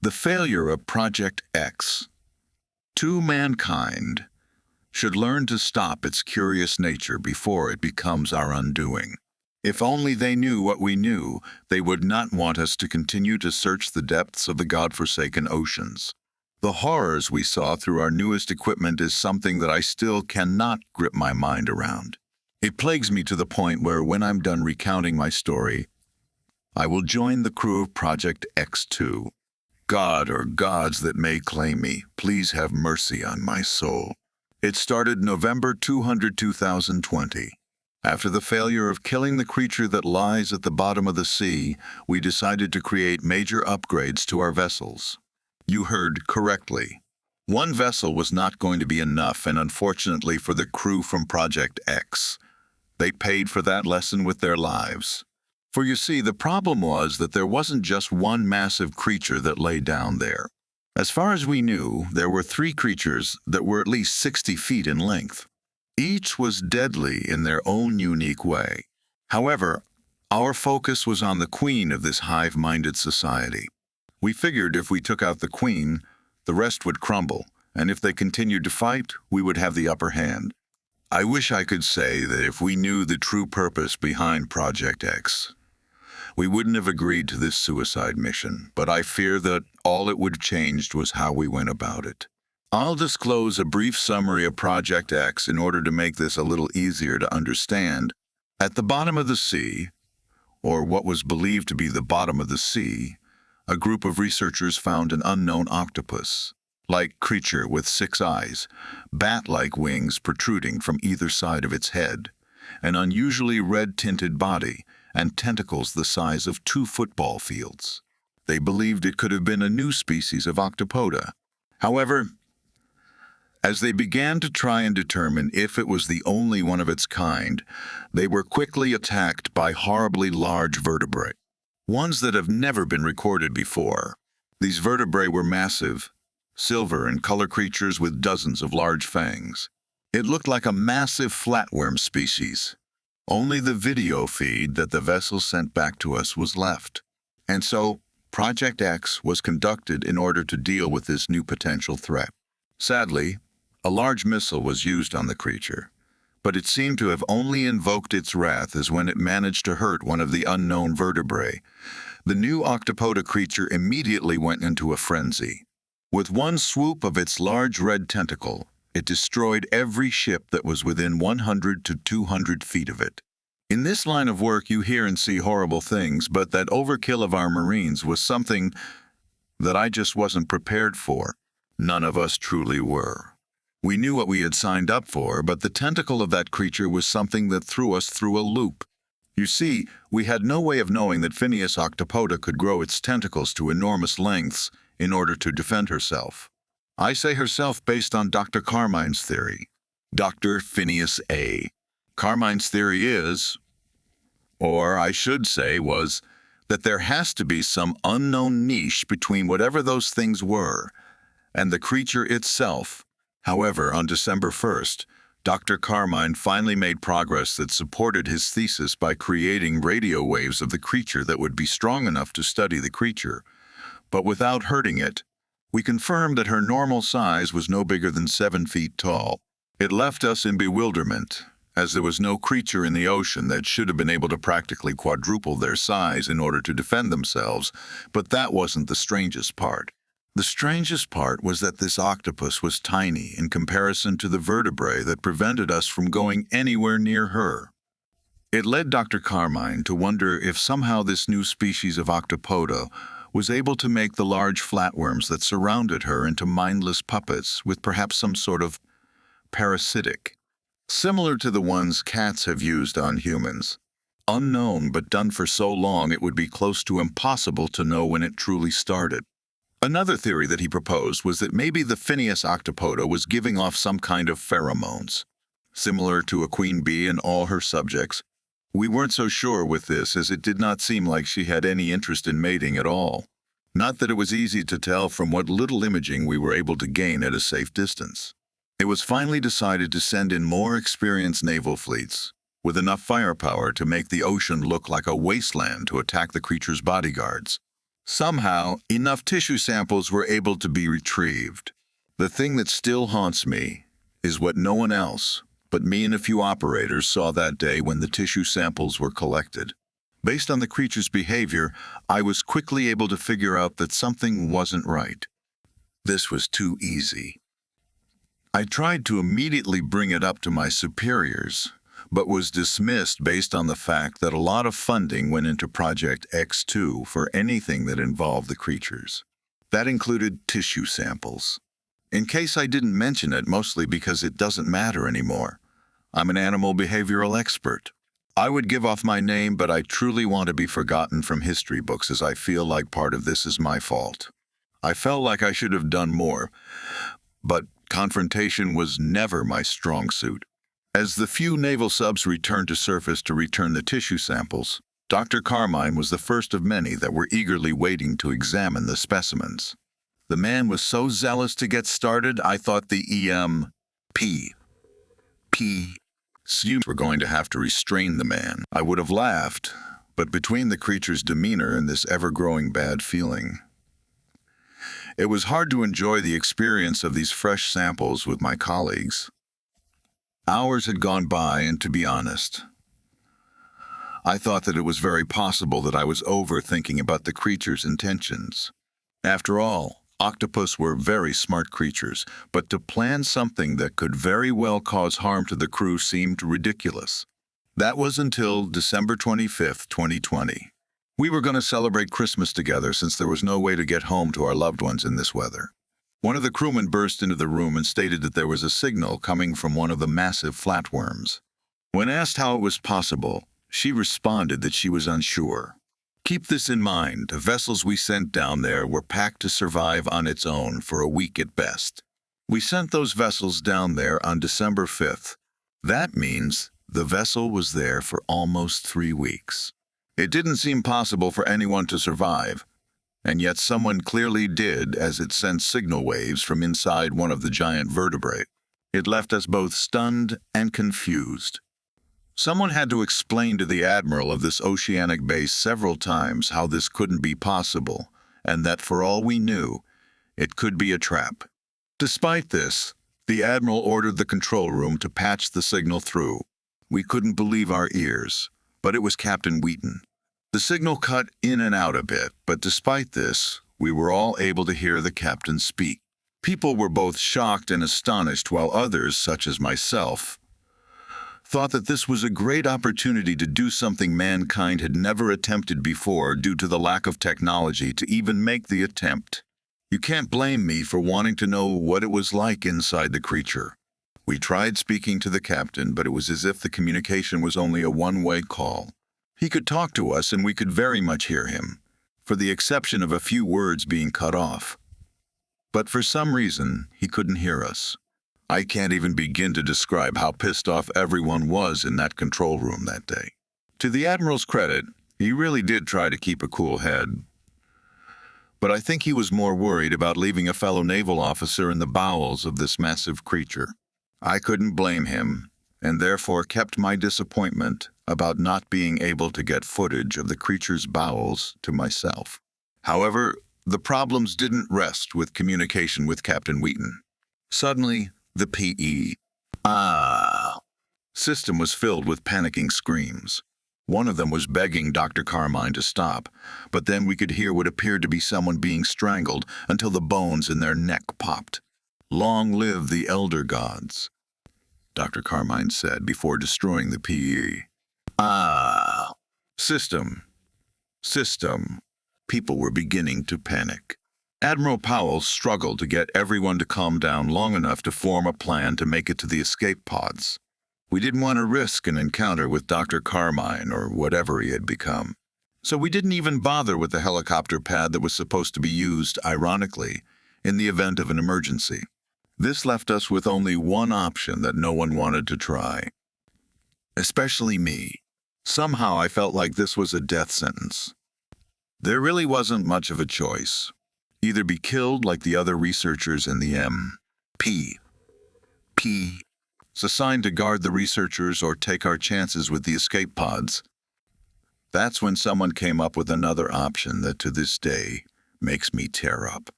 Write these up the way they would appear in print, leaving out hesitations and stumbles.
The failure of Project X. Mankind should learn to stop its curious nature before it becomes our undoing. If only they knew what we knew, they would not want us to continue to search the depths of the godforsaken oceans. The horrors we saw through our newest equipment is something that I still cannot grip my mind around. It plagues me to the point where, when I'm done recounting my story, I will join the crew of Project X2. God, or gods that may claim me, please have mercy on my soul. It started November 200, 2020. After the failure of killing the creature that lies at the bottom of the sea, we decided to create major upgrades to our vessels. You heard correctly. One vessel was not going to be enough, and unfortunately for the crew from Project X, they paid for that lesson with their lives. For you see, the problem was that there wasn't just one massive creature that lay down there. As far as we knew, there were 3 creatures that were at least 60 feet in length. Each was deadly in their own unique way. However, our focus was on the queen of this hive-minded society. We figured if we took out the queen, the rest would crumble, and if they continued to fight, we would have the upper hand. I wish I could say that if we knew the true purpose behind Project X, we wouldn't have agreed to this suicide mission, but I fear that all it would have changed was how we went about it. I'll disclose a brief summary of Project X in order to make this a little easier to understand. At the bottom of the sea, or what was believed to be the bottom of the sea, a group of researchers found an unknown octopus-like creature with 6 eyes, bat-like wings protruding from either side of its head, an unusually red-tinted body, and tentacles the size of 2 football fields. They believed it could have been a new species of Octopoda. However, as they began to try and determine if it was the only one of its kind, they were quickly attacked by horribly large vertebrae, ones that have never been recorded before. These vertebrae were massive, silver and color creatures with dozens of large fangs. It looked like a massive flatworm species. Only the video feed that the vessel sent back to us was left. And so, Project X was conducted in order to deal with this new potential threat. Sadly, a large missile was used on the creature, but it seemed to have only invoked its wrath as when it managed to hurt one of the unknown vertebrae. The new Octopoda creature immediately went into a frenzy. With one swoop of its large red tentacle, it destroyed every ship that was within 100 to 200 feet of it. In this line of work, you hear and see horrible things, but that overkill of our Marines was something that I just wasn't prepared for. None of us truly were. We knew what we had signed up for, but the tentacle of that creature was something that threw us through a loop. You see, we had no way of knowing that Phineas Octopoda could grow its tentacles to enormous lengths in order to defend herself. I say herself based on Dr. Carmine's theory. Dr. Phineas A. Carmine's theory is, or I should say was, that there has to be some unknown niche between whatever those things were and the creature itself. However, on December 1st, Dr. Carmine finally made progress that supported his thesis by creating radio waves of the creature that would be strong enough to study the creature, but without hurting it. We confirmed that her normal size was no bigger than 7 feet tall. It left us in bewilderment, as there was no creature in the ocean that should have been able to practically quadruple their size in order to defend themselves, but that wasn't the strangest part. The strangest part was that this octopus was tiny in comparison to the vertebrae that prevented us from going anywhere near her. It led Dr. Carmine to wonder if somehow this new species of Octopoda was able to make the large flatworms that surrounded her into mindless puppets with perhaps some sort of parasitic, similar to the ones cats have used on humans. Unknown, but done for so long it would be close to impossible to know when it truly started. Another theory that he proposed was that maybe the Phineas Octopoda was giving off some kind of pheromones, similar to a queen bee and all her subjects. We weren't so sure with this, as it did not seem like she had any interest in mating at all. Not that it was easy to tell from what little imaging we were able to gain at a safe distance. It was finally decided to send in more experienced naval fleets, with enough firepower to make the ocean look like a wasteland to attack the creature's bodyguards. Somehow, enough tissue samples were able to be retrieved. The thing that still haunts me is what no one else, but me and a few operators, saw that day when the tissue samples were collected. Based on the creature's behavior, I was quickly able to figure out that something wasn't right. This was too easy. I tried to immediately bring it up to my superiors, but was dismissed based on the fact that a lot of funding went into Project X2 for anything that involved the creatures. That included tissue samples. In case I didn't mention it, mostly because it doesn't matter anymore. I'm an animal behavioral expert. I would give off my name, but I truly want to be forgotten from history books, as I feel like part of this is my fault. I felt like I should have done more, but confrontation was never my strong suit. As the few naval subs returned to surface to return the tissue samples, Dr. Carmine was the first of many that were eagerly waiting to examine the specimens. The man was so zealous to get started, I thought the EMP were going to have to restrain the man. I would have laughed, but between the creature's demeanor and this ever-growing bad feeling, it was hard to enjoy the experience of these fresh samples with my colleagues. Hours had gone by, and to be honest, I thought that it was very possible that I was overthinking about the creature's intentions. After all, octopus were very smart creatures, but to plan something that could very well cause harm to the crew seemed ridiculous. That was until December 25th, 2020. We were going to celebrate Christmas together since there was no way to get home to our loved ones in this weather. One of the crewmen burst into the room and stated that there was a signal coming from one of the massive flatworms. When asked how it was possible, she responded that she was unsure. Keep this in mind, the vessels we sent down there were packed to survive on its own for a week at best. We sent those vessels down there on December 5th. That means the vessel was there for almost 3 weeks. It didn't seem possible for anyone to survive, and yet someone clearly did, as it sent signal waves from inside one of the giant vertebrae. It left us both stunned and confused. Someone had to explain to the admiral of this oceanic base several times how this couldn't be possible, and that for all we knew, it could be a trap. Despite this, the admiral ordered the control room to patch the signal through. We couldn't believe our ears, but it was Captain Wheaton. The signal cut in and out a bit, but despite this, we were all able to hear the captain speak. People were both shocked and astonished, while others, such as myself, thought that this was a great opportunity to do something mankind had never attempted before due to the lack of technology to even make the attempt. You can't blame me for wanting to know what it was like inside the creature. We tried speaking to the captain, but it was as if the communication was only a one-way call. He could talk to us and we could very much hear him, for the exception of a few words being cut off. But for some reason, he couldn't hear us. I can't even begin to describe how pissed off everyone was in that control room that day. To the Admiral's credit, he really did try to keep a cool head. But I think he was more worried about leaving a fellow naval officer in the bowels of this massive creature. I couldn't blame him, and therefore kept my disappointment about not being able to get footage of the creature's bowels to myself. However, the problems didn't rest with communication with Captain Wheaton. Suddenly, the PE system was filled with panicking screams. One of them was begging Dr. Carmine to stop, but then we could hear what appeared to be someone being strangled until the bones in their neck popped. "Long live the elder gods," Dr. Carmine said before destroying the PE. System. People were beginning to panic. Admiral Powell struggled to get everyone to calm down long enough to form a plan to make it to the escape pods. We didn't want to risk an encounter with Dr. Carmine or whatever he had become. So we didn't even bother with the helicopter pad that was supposed to be used, ironically, in the event of an emergency. This left us with only one option that no one wanted to try. Especially me. Somehow I felt like this was a death sentence. There really wasn't much of a choice. Either be killed like the other researchers in the MP assigned to guard the researchers, or take our chances with the escape pods. That's when someone came up with another option that to this day makes me tear up.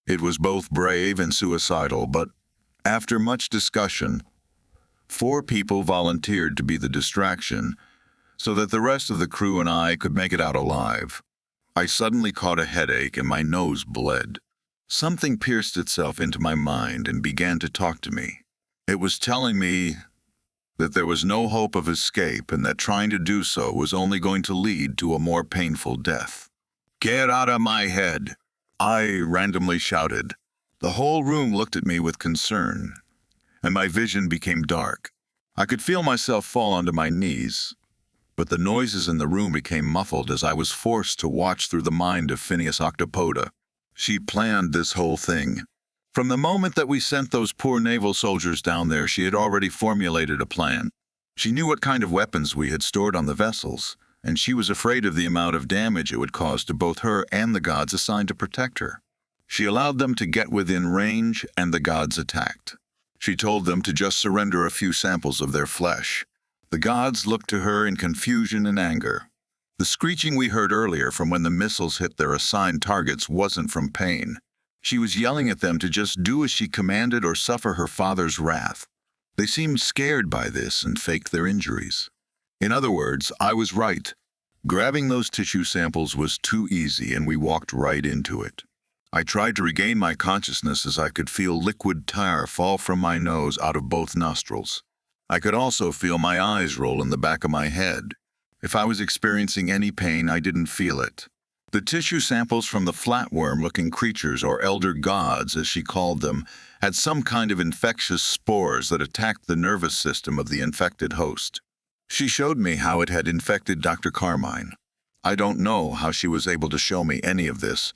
It was both brave and suicidal, but after much discussion, 4 people volunteered to be the distraction so that the rest of the crew and I could make it out alive. I suddenly caught a headache and my nose bled. Something pierced itself into my mind and began to talk to me. It was telling me that there was no hope of escape and that trying to do so was only going to lead to a more painful death. "Get out of my head!" I randomly shouted. The whole room looked at me with concern, and my vision became dark. I could feel myself fall onto my knees, but the noises in the room became muffled as I was forced to watch through the mind of Phineas Octopoda. She planned this whole thing. From the moment that we sent those poor naval soldiers down there, she had already formulated a plan. She knew what kind of weapons we had stored on the vessels, and she was afraid of the amount of damage it would cause to both her and the gods assigned to protect her. She allowed them to get within range, and the gods attacked. She told them to just surrender a few samples of their flesh. The gods looked to her in confusion and anger. The screeching we heard earlier from when the missiles hit their assigned targets wasn't from pain. She was yelling at them to just do as she commanded or suffer her father's wrath. They seemed scared by this and faked their injuries. In other words, I was right. Grabbing those tissue samples was too easy, and we walked right into it. I tried to regain my consciousness as I could feel liquid tar fall from my nose out of both nostrils. I could also feel my eyes roll in the back of my head. If I was experiencing any pain, I didn't feel it. The tissue samples from the flatworm-looking creatures, or elder gods as she called them, had some kind of infectious spores that attacked the nervous system of the infected host. She showed me how it had infected Dr. Carmine. I don't know how she was able to show me any of this,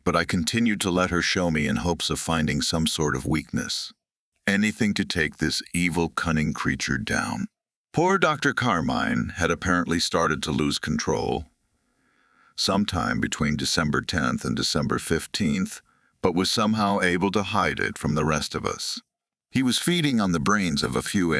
but I continued to let her show me in hopes of finding some sort of weakness. Anything to take this evil, cunning creature down. Poor Dr. Carmine had apparently started to lose control sometime between December 10th and December 15th, but was somehow able to hide it from the rest of us. He was feeding on the brains of a few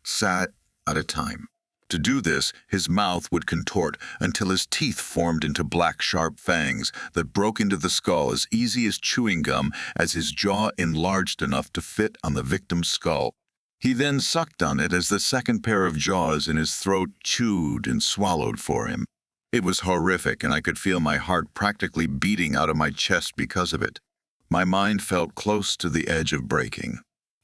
sat at a time. To do this, his mouth would contort until his teeth formed into black, sharp fangs that broke into the skull as easy as chewing gum as his jaw enlarged enough to fit on the victim's skull. He then sucked on it as the second pair of jaws in his throat chewed and swallowed for him. It was horrific, and I could feel my heart practically beating out of my chest because of it. My mind felt close to the edge of breaking.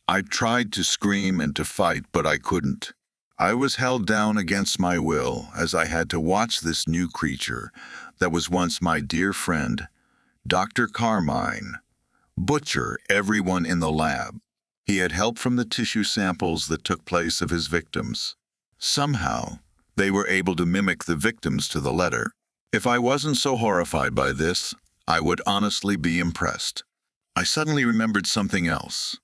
I tried to scream and to fight, but I couldn't. I was held down against my will as I had to watch this new creature that was once my dear friend, Dr. Carmine, butcher everyone in the lab. He had help from the tissue samples that took place of his victims. Somehow, they were able to mimic the victims to the letter. If I wasn't so horrified by this, I would honestly be impressed. I suddenly remembered something else.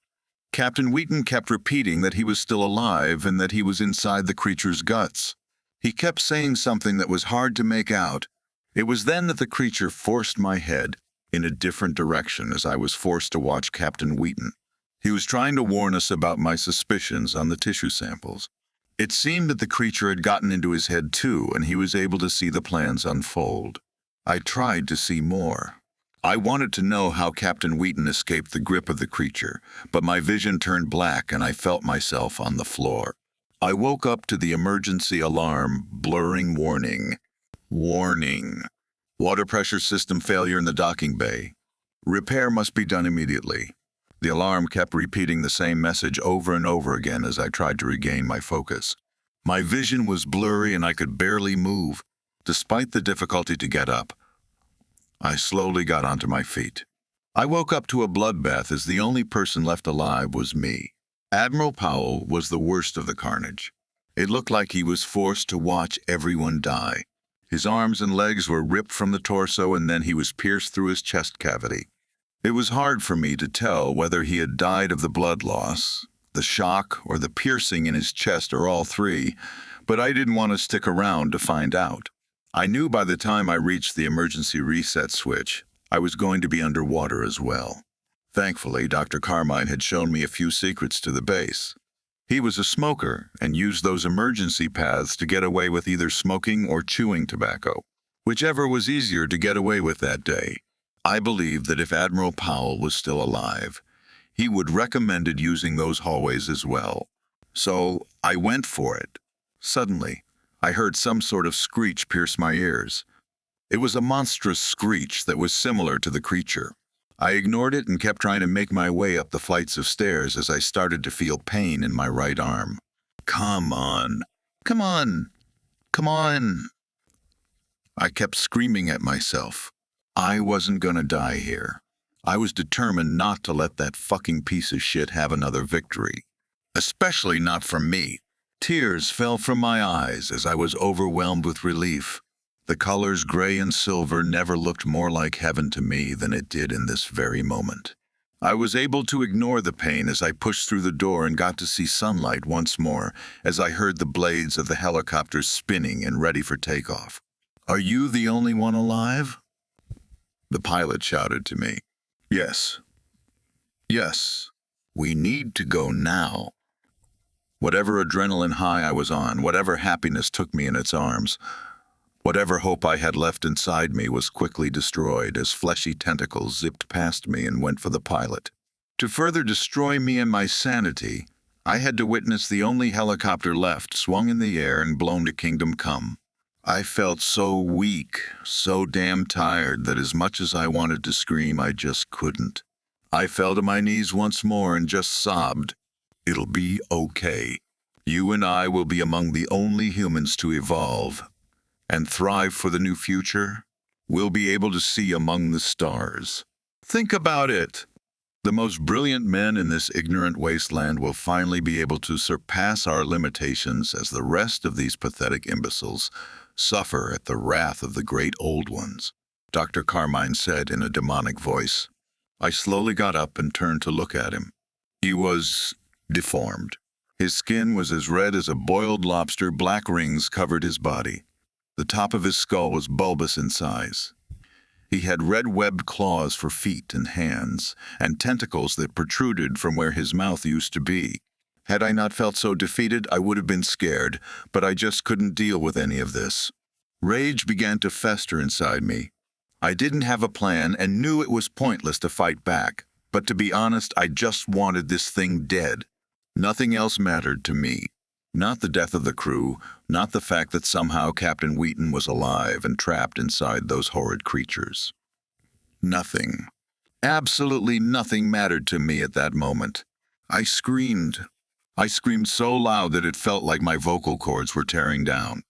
Captain Wheaton kept repeating that he was still alive and that he was inside the creature's guts. He kept saying something that was hard to make out. It was then that the creature forced my head in a different direction as I was forced to watch Captain Wheaton. He was trying to warn us about my suspicions on the tissue samples. It seemed that the creature had gotten into his head too, and he was able to see the plans unfold. I tried to see more. I wanted to know how Captain Wheaton escaped the grip of the creature, but my vision turned black and I felt myself on the floor. I woke up to the emergency alarm, blurring warning. Warning. Water pressure system failure in the docking bay. Repair must be done immediately. The alarm kept repeating the same message over and over again as I tried to regain my focus. My vision was blurry and I could barely move. Despite the difficulty to get up, I slowly got onto my feet. I woke up to a bloodbath as the only person left alive was me. Admiral Powell was the worst of the carnage. It looked like he was forced to watch everyone die. His arms and legs were ripped from the torso, and then he was pierced through his chest cavity. It was hard for me to tell whether he had died of the blood loss, the shock, or the piercing in his chest, or all three, but I didn't want to stick around to find out. I knew by the time I reached the emergency reset switch, I was going to be underwater as well. Thankfully, Dr. Carmine had shown me a few secrets to the base. He was a smoker and used those emergency paths to get away with either smoking or chewing tobacco, whichever was easier to get away with that day. I believed that if Admiral Powell was still alive, he would recommended using those hallways as well. So I went for it. Suddenly, I heard some sort of screech pierce my ears. It was a monstrous screech that was similar to the creature. I ignored it and kept trying to make my way up the flights of stairs as I started to feel pain in my right arm. Come on. Come on. Come on. I kept screaming at myself. I wasn't gonna die here. I was determined not to let that fucking piece of shit have another victory. Especially not from me. Tears fell from my eyes as I was overwhelmed with relief. The colors gray and silver never looked more like heaven to me than it did in this very moment. I was able to ignore the pain as I pushed through the door and got to see sunlight once more as I heard the blades of the helicopter spinning and ready for takeoff. "Are you the only one alive?" The pilot shouted to me. "Yes. Yes. We need to go now." Whatever adrenaline high I was on, whatever happiness took me in its arms, whatever hope I had left inside me was quickly destroyed as fleshy tentacles zipped past me and went for the pilot. To further destroy me and my sanity, I had to witness the only helicopter left swung in the air and blown to Kingdom Come. I felt so weak, so damn tired that as much as I wanted to scream, I just couldn't. I fell to my knees once more and just sobbed. "It'll be okay. You and I will be among the only humans to evolve and thrive for the new future. We'll be able to see among the stars. Think about it. The most brilliant men in this ignorant wasteland will finally be able to surpass our limitations as the rest of these pathetic imbeciles suffer at the wrath of the great old ones," Dr. Carmine said in a demonic voice. I slowly got up and turned to look at him. He was deformed. His skin was as red as a boiled lobster, black rings covered his body. The top of his skull was bulbous in size. He had red webbed claws for feet and hands, and tentacles that protruded from where his mouth used to be. Had I not felt so defeated, I would have been scared, but I just couldn't deal with any of this. Rage began to fester inside me. I didn't have a plan and knew it was pointless to fight back, but to be honest, I just wanted this thing dead. Nothing else mattered to me. Not the death of the crew, not the fact that somehow Captain Wheaton was alive and trapped inside those horrid creatures. Nothing. Absolutely nothing mattered to me at that moment. I screamed. I screamed so loud that it felt like my vocal cords were tearing down.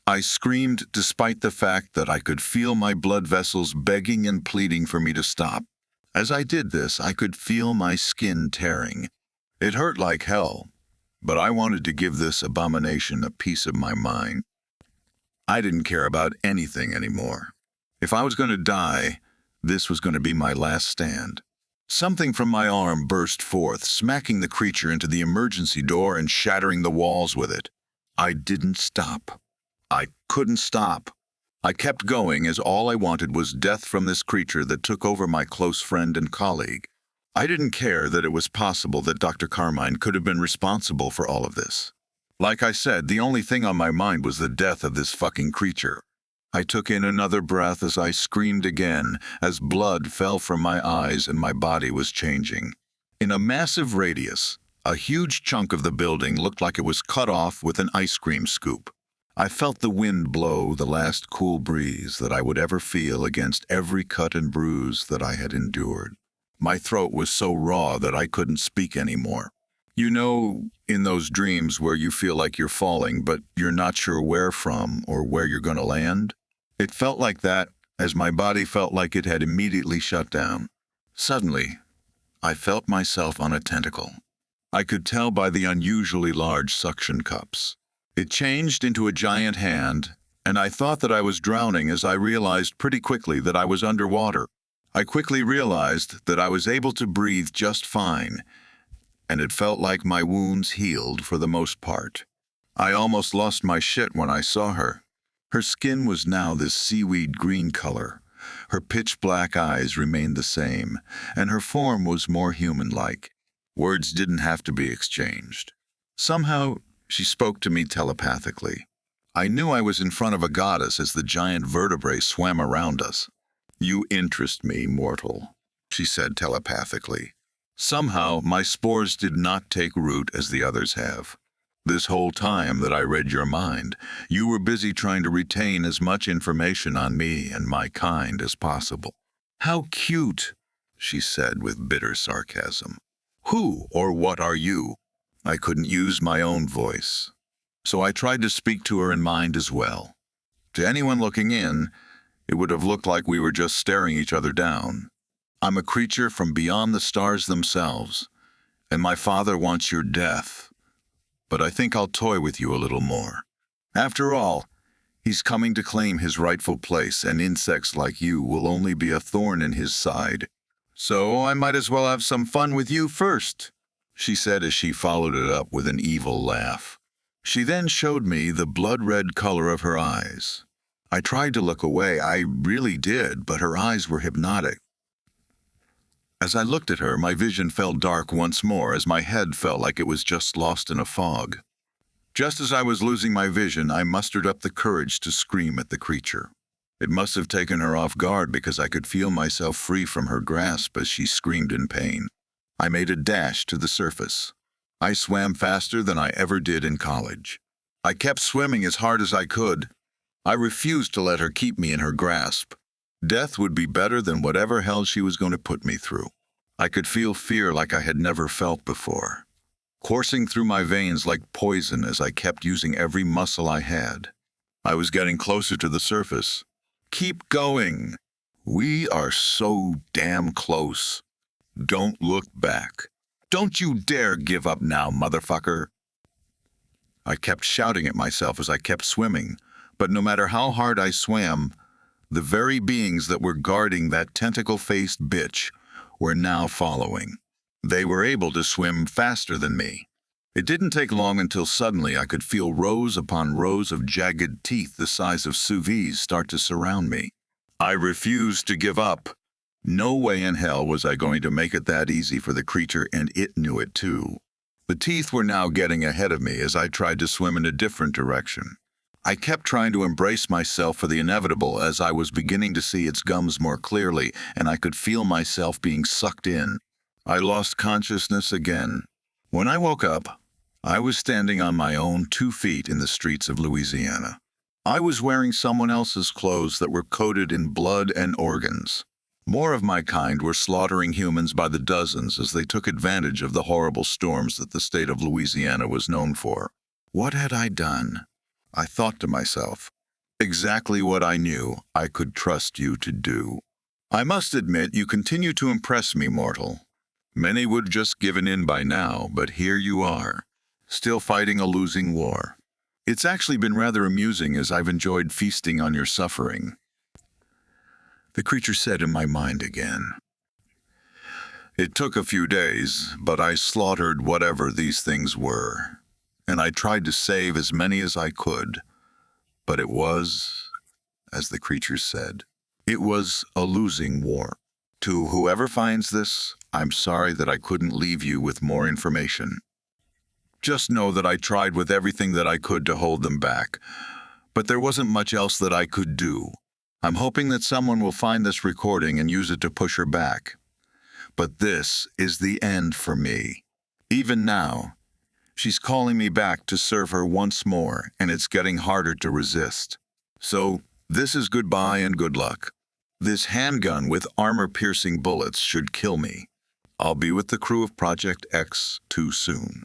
I screamed despite the fact that I could feel my blood vessels begging and pleading for me to stop. As I did this, I could feel my skin tearing. It hurt like hell, but I wanted to give this abomination a piece of my mind. I didn't care about anything anymore. If I was going to die, this was going to be my last stand. Something from my arm burst forth, smacking the creature into the emergency door and shattering the walls with it. I didn't stop. I couldn't stop. I kept going as all I wanted was death from this creature that took over my close friend and colleague. I didn't care that it was possible that Dr. Carmine could have been responsible for all of this. Like I said, the only thing on my mind was the death of this fucking creature. I took in another breath as I screamed again, as blood fell from my eyes and my body was changing. In a massive radius, a huge chunk of the building looked like it was cut off with an ice cream scoop. I felt the wind blow the last cool breeze that I would ever feel against every cut and bruise that I had endured. My throat was so raw that I couldn't speak anymore. You know, in those dreams where you feel like you're falling, but you're not sure where from or where you're going to land? It felt like that, as my body felt like it had immediately shut down. Suddenly, I felt myself on a tentacle. I could tell by the unusually large suction cups. It changed into a giant hand, and I thought that I was drowning as I realized pretty quickly that I was underwater. I quickly realized that I was able to breathe just fine, and it felt like my wounds healed for the most part. I almost lost my shit when I saw her. Her skin was now this seaweed green color. Her pitch-black eyes remained the same, and her form was more human-like. Words didn't have to be exchanged. Somehow, she spoke to me telepathically. I knew I was in front of a goddess as the giant vertebrae swam around us. "You interest me, mortal," she said telepathically. "Somehow, my spores did not take root as the others have. This whole time that I read your mind, you were busy trying to retain as much information on me and my kind as possible." "How cute," she said with bitter sarcasm. "Who or what are you?" I couldn't use my own voice, so I tried to speak to her in mind as well. To anyone looking in, it would have looked like we were just staring each other down. "I'm a creature from beyond the stars themselves, and my father wants your death. But I think I'll toy with you a little more. After all, he's coming to claim his rightful place, and insects like you will only be a thorn in his side. So I might as well have some fun with you first," she said as she followed it up with an evil laugh. She then showed me the blood-red color of her eyes. I tried to look away, I really did, but her eyes were hypnotic. As I looked at her, my vision fell dark once more as my head felt like it was just lost in a fog. Just as I was losing my vision, I mustered up the courage to scream at the creature. It must have taken her off guard because I could feel myself free from her grasp as she screamed in pain. I made a dash to the surface. I swam faster than I ever did in college. I kept swimming as hard as I could. I refused to let her keep me in her grasp. Death would be better than whatever hell she was going to put me through. I could feel fear like I had never felt before, coursing through my veins like poison as I kept using every muscle I had. I was getting closer to the surface. "Keep going. We are so damn close. Don't look back. Don't you dare give up now, motherfucker." I kept shouting at myself as I kept swimming, but no matter how hard I swam, the very beings that were guarding that tentacle-faced bitch were now following. They were able to swim faster than me. It didn't take long until suddenly I could feel rows upon rows of jagged teeth the size of sous vides start to surround me. I refused to give up. No way in hell was I going to make it that easy for the creature, and it knew it too. The teeth were now getting ahead of me as I tried to swim in a different direction. I kept trying to embrace myself for the inevitable as I was beginning to see its gums more clearly, and I could feel myself being sucked in. I lost consciousness again. When I woke up, I was standing on my own 2 feet in the streets of Louisiana. I was wearing someone else's clothes that were coated in blood and organs. More of my kind were slaughtering humans by the dozens as they took advantage of the horrible storms that the state of Louisiana was known for. What had I done? I thought to myself, exactly what I knew I could trust you to do. I must admit you continue to impress me, mortal. Many would have just given in by now, but here you are, still fighting a losing war. It's actually been rather amusing as I've enjoyed feasting on your suffering," the creature said in my mind again. "It took a few days, but I slaughtered whatever these things were, and I tried to save as many as I could, but it was, as the creature said, it was a losing war. To whoever finds this, I'm sorry that I couldn't leave you with more information. Just know that I tried with everything that I could to hold them back, but there wasn't much else that I could do. I'm hoping that someone will find this recording and use it to push her back. But this is the end for me. Even now, she's calling me back to serve her once more, and it's getting harder to resist. So, this is goodbye and good luck. This handgun with armor-piercing bullets should kill me. I'll be with the crew of Project X too soon."